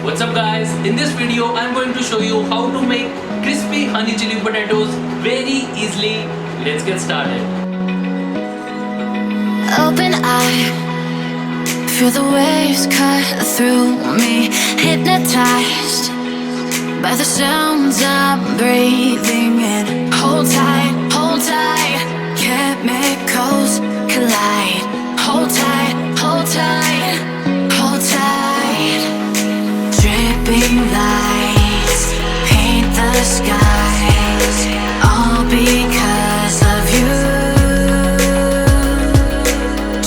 What's up guys, in this video I'm going to show you how to make crispy honey chili potatoes very easily. Let's get started. Open eye, feel the waves cut through me, hypnotized by the sounds I'm breathing in. Hold tight, chemicals collide. Hold tight, hold tight, hold tight. Dripping lights paint the skies, all because of you.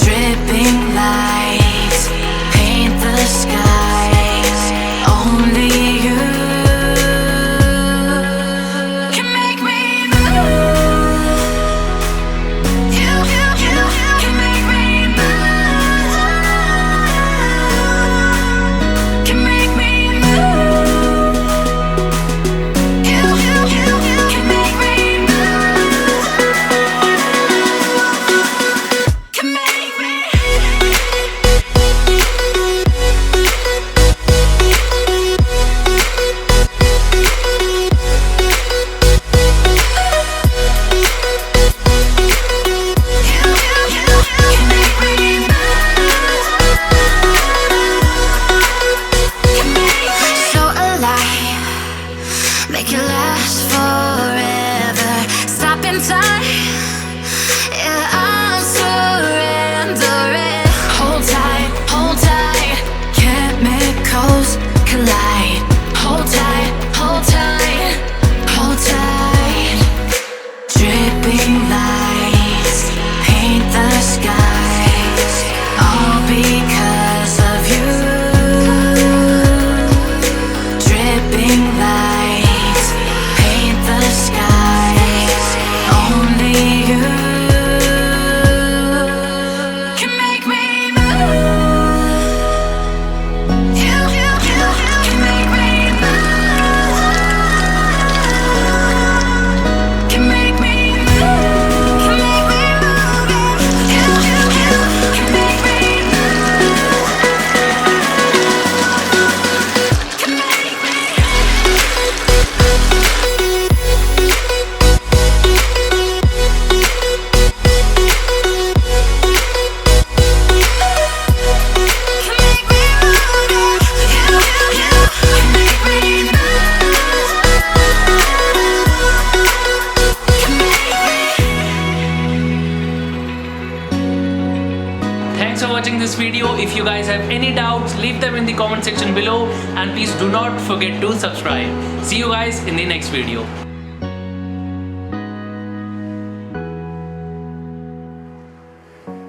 Dripping lights paint the skies, only you can make me move. You can make me move. Can make me move. You can make me move. Can make me. So alive, make it last forever. Stop in time, yeah, I'm surrendering. Hold tight, chemicals collide. Hold tight, hold tight, hold tight. Dripping lights paint the skies, all because of you. Dripping lights paint the skies, only you can make me move. You can make me move. Can make me move. Can make me move. You can make me move. Can make me. Can make me move. You can make me move. Can make me. Thanks for watching this video. If you guys have any doubts, leave them in the comment section below and please do not forget to subscribe. See you guys in the next video.